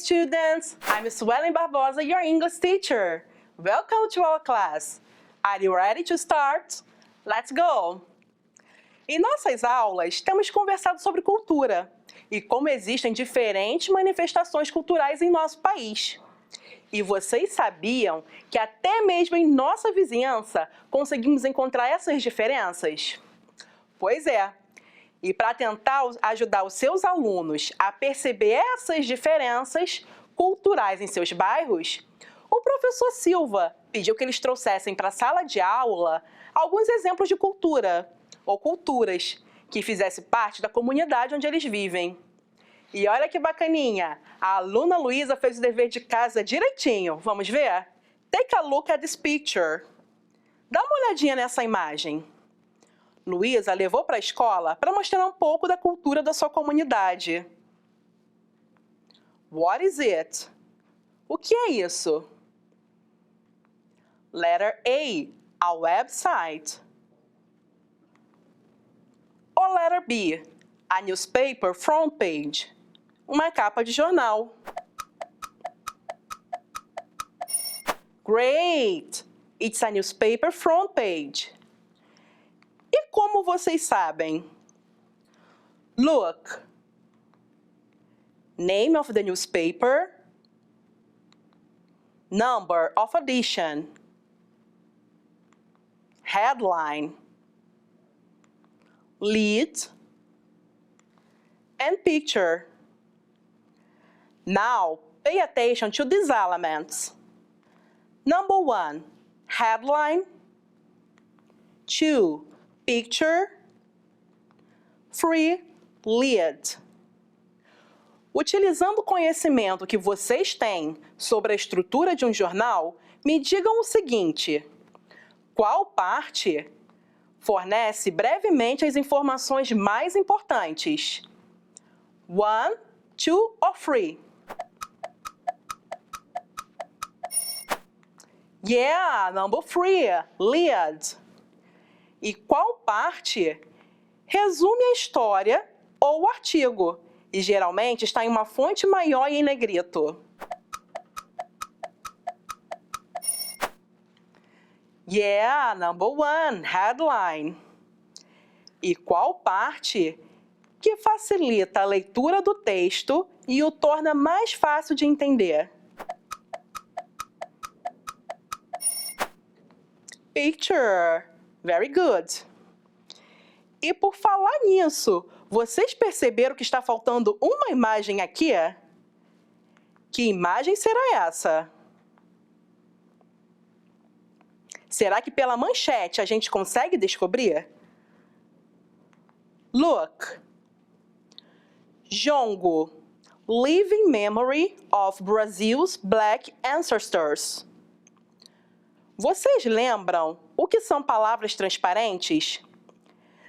students! I'm Suelen Barbosa, your English teacher. Welcome to our class. Are you ready to start? Let's go! Em nossas aulas, temos conversado sobre cultura e como existem diferentes manifestações culturais em nosso país. E vocês sabiam que até mesmo em nossa vizinhança conseguimos encontrar essas diferenças? Pois é. E para tentar ajudar os seus alunos a perceber essas diferenças culturais em seus bairros, o professor Silva pediu que eles trouxessem para a sala de aula alguns exemplos de cultura ou culturas que fizessem parte da comunidade onde eles vivem. E olha que bacaninha, a aluna Luísa fez o dever de casa direitinho. Vamos ver? Take a look at this picture. Dá uma olhadinha nessa imagem. Luísa levou para a escola para mostrar um pouco da cultura da sua comunidade. What is it? O que é isso? Letter A website. Ou letter B, a newspaper front page, uma capa de jornal. Great! It's a newspaper front page. E como vocês sabem? Look. Name of the newspaper. Number of edition. Headline. Lead. And picture. Now, pay attention to these elements. Number 1, headline. 2, picture. 3, lead. Utilizando o conhecimento que vocês têm sobre a estrutura de um jornal, me digam o seguinte: qual parte fornece brevemente as informações mais importantes? 1, 2 ou 3? Yeah, number 3, lead. E qual parte resume a história ou o artigo e geralmente está em uma fonte maior e em negrito? Yeah, number 1, headline. E qual parte que facilita a leitura do texto e o torna mais fácil de entender? Picture. Very good. E por falar nisso, vocês perceberam que está faltando uma imagem aqui? Que imagem será essa? Será que pela manchete a gente consegue descobrir? Look. Jongo, living memory of Brazil's black ancestors. Vocês lembram o que são palavras transparentes?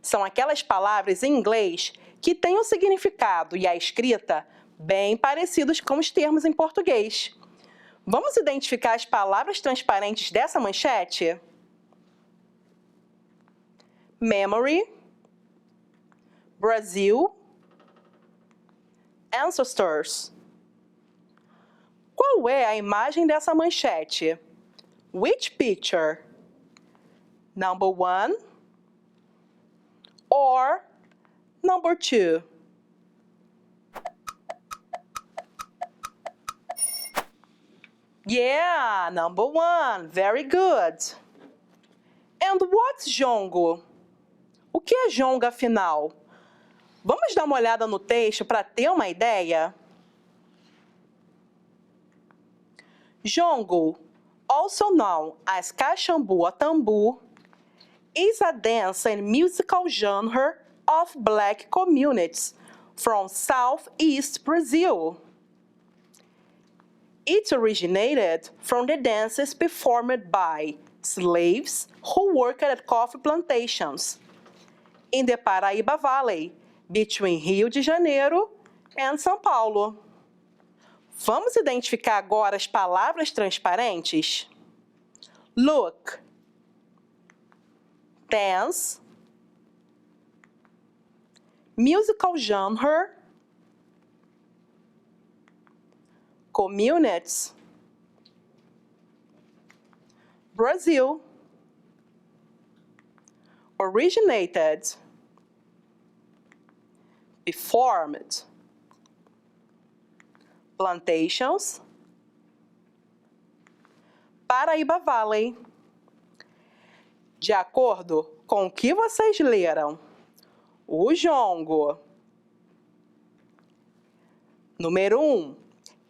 São aquelas palavras em inglês que têm o significado e a escrita bem parecidos com os termos em português. Vamos identificar as palavras transparentes dessa manchete? Memory, Brazil, ancestors. Qual é a imagem dessa manchete? Which picture? Number 1 or number 2? Yeah, number 1. Very good. And what's jongo? O que é jongo, afinal? Vamos dar uma olhada no texto para ter uma ideia? Jongo, also known as Caxambu or Tambu, is a dance and musical genre of black communities from southeast Brazil. It originated from the dances performed by slaves who worked at coffee plantations in the Paraíba Valley, between Rio de Janeiro and São Paulo. Vamos identificar agora as palavras transparentes? Look. Dance. Musical genre. communities, Brazil, originated, performed, plantations, Paraíba Valley. De acordo com o que vocês leram, o jongo. Número 1.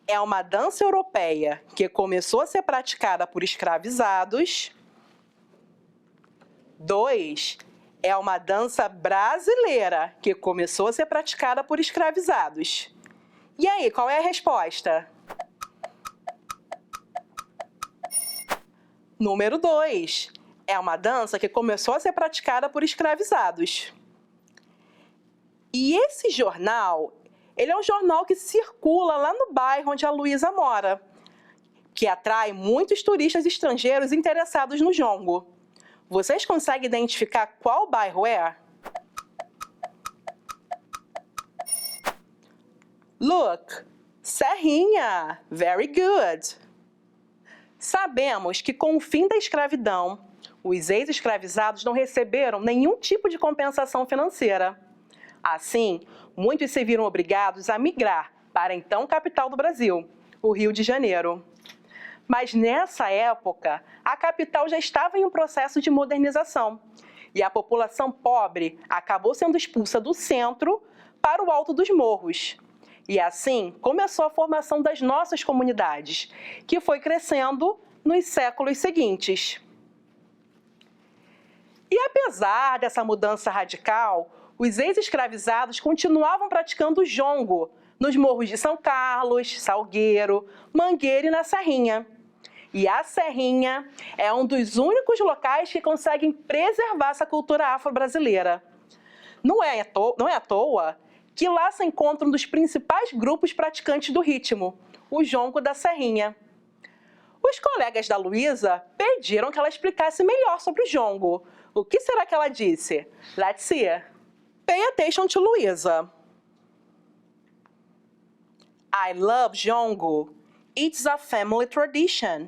É uma dança europeia que começou a ser praticada por escravizados. 2. É uma dança brasileira que começou a ser praticada por escravizados. E aí, qual é a resposta? Número 2. É uma dança que começou a ser praticada por escravizados. E esse jornal, ele é um jornal que circula lá no bairro onde a Luísa mora, que atrai muitos turistas estrangeiros interessados no jongo. Vocês conseguem identificar qual bairro é? Look, Serrinha. Very good. Sabemos que com o fim da escravidão, os ex-escravizados não receberam nenhum tipo de compensação financeira. Assim, muitos se viram obrigados a migrar para a então capital do Brasil, o Rio de Janeiro. Mas nessa época, a capital já estava em um processo de modernização e a população pobre acabou sendo expulsa do centro para o alto dos morros. E assim começou a formação das nossas comunidades, que foi crescendo nos séculos seguintes. E apesar dessa mudança radical, os ex-escravizados continuavam praticando o jongo nos morros de São Carlos, Salgueiro, Mangueira e na Serrinha. E a Serrinha é um dos únicos locais que conseguem preservar essa cultura afro-brasileira. Não é à toa que lá se encontra um dos principais grupos praticantes do ritmo, o jongo da Serrinha. Os colegas da Luísa pediram que ela explicasse melhor sobre o jongo. O que será que ela disse? Let's see. Pay attention to Luísa. I love jongo. It's a family tradition.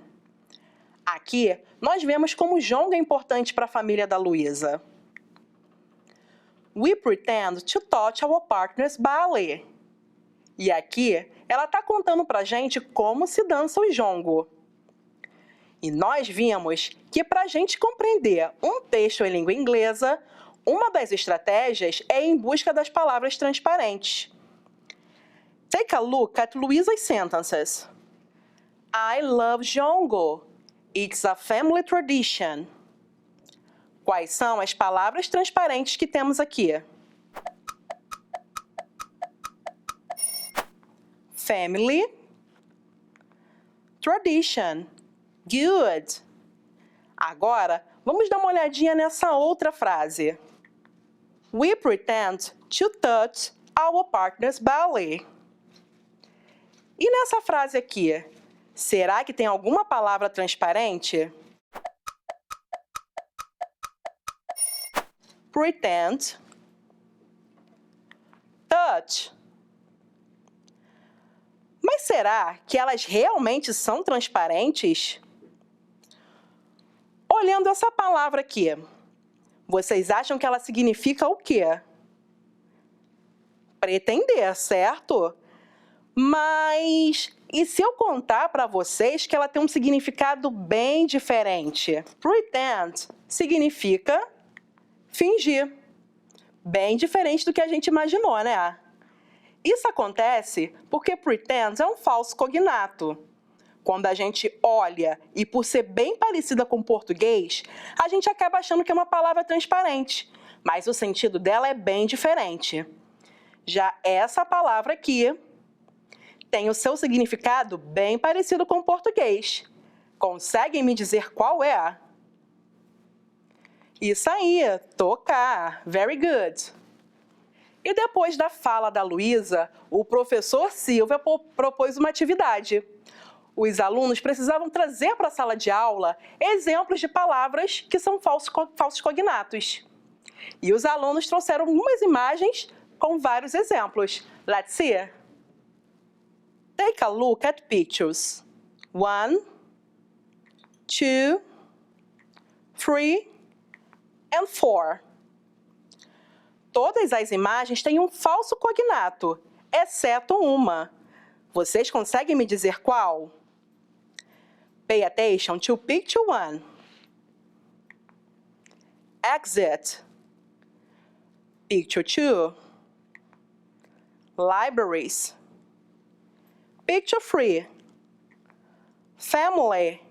Aqui, nós vemos como o jongo é importante para a família da Luísa. We pretend to touch our partner's belly. E aqui, ela está contando para a gente como se dança o jongo. E nós vimos que para a gente compreender um texto em língua inglesa, uma das estratégias é ir em busca das palavras transparentes. Take a look at Luísa's sentences. I love jongo. It's a family tradition. Quais são as palavras transparentes que temos aqui? Family, tradition, good. Agora, vamos dar uma olhadinha nessa outra frase. We pretend to touch our partner's belly. E nessa frase aqui, será que tem alguma palavra transparente? Pretend, touch. Mas será que elas realmente são transparentes? Olhando essa palavra aqui, vocês acham que ela significa o quê? Pretender, certo? Mas e se eu contar para vocês que ela tem um significado bem diferente? Pretend significa fingir. Bem diferente do que a gente imaginou, né? Isso acontece porque pretend é um falso cognato. Quando a gente olha e por ser bem parecida com o português, a gente acaba achando que é uma palavra transparente, mas o sentido dela é bem diferente. Já essa palavra aqui tem o seu significado bem parecido com o português. Conseguem me dizer qual é? Isso aí, tocar. Very good. E depois da fala da Luísa, o professor Silvia propôs uma atividade. Os alunos precisavam trazer para a sala de aula exemplos de palavras que são falsos cognatos. E os alunos trouxeram algumas imagens com vários exemplos. Let's see. Take a look at pictures. 1, 2, 3 and 4. Todas as imagens têm um falso cognato, exceto uma. Vocês conseguem me dizer qual? Pay attention to picture 1. Exit. Picture 2. Libraries. Picture 3. Family.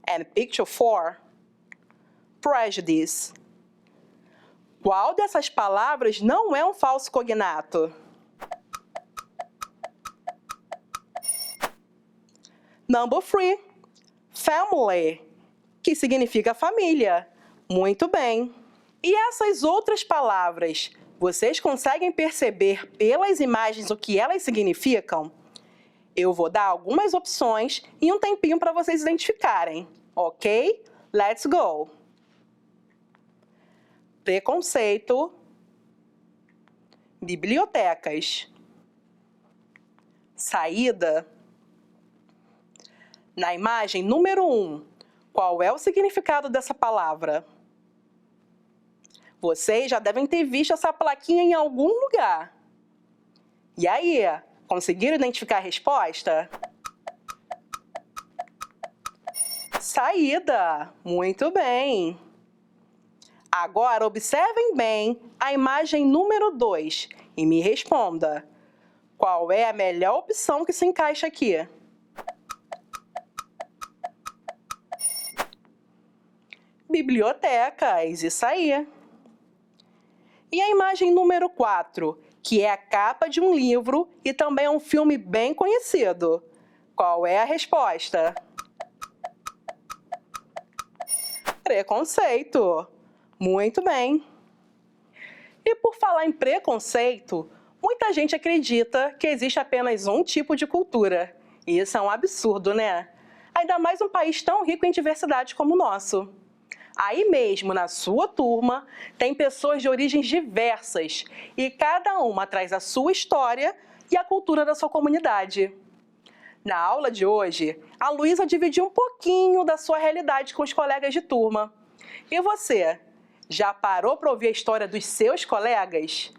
And picture 4. Prejudice. Qual dessas palavras não é um falso cognato? Number 3. Family, que significa família. Muito bem. E essas outras palavras, vocês conseguem perceber pelas imagens o que elas significam? Eu vou dar algumas opções e um tempinho para vocês identificarem, ok? Let's go! Preconceito, bibliotecas, saída. Na imagem número 1, qual é o significado dessa palavra? Vocês já devem ter visto essa plaquinha em algum lugar. E aí, conseguiram identificar a resposta? Saída! Muito bem! Agora, observem bem a imagem número 2 e me responda. Qual é a melhor opção que se encaixa aqui? Bibliotecas, isso aí. E a imagem número 4, que é a capa de um livro e também é um filme bem conhecido. Qual é a resposta? Preconceito. Muito bem. E por falar em preconceito, muita gente acredita que existe apenas um tipo de cultura. E isso é um absurdo, né? Ainda mais um país tão rico em diversidade como o nosso. Aí mesmo, na sua turma, tem pessoas de origens diversas e cada uma traz a sua história e a cultura da sua comunidade. Na aula de hoje, a Luísa dividiu um pouquinho da sua realidade com os colegas de turma. E você, já parou para ouvir a história dos seus colegas?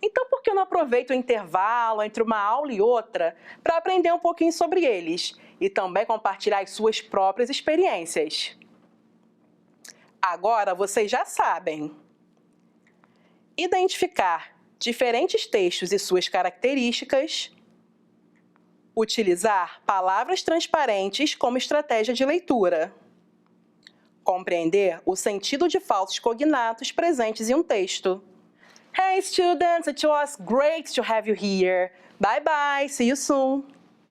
Então, por que não aproveita o intervalo entre uma aula e outra para aprender um pouquinho sobre eles e também compartilhar as suas próprias experiências? Agora vocês já sabem identificar diferentes textos e suas características, utilizar palavras transparentes como estratégia de leitura, compreender o sentido de falsos cognatos presentes em um texto. Hey students, it was great to have you here. Bye bye, see you soon.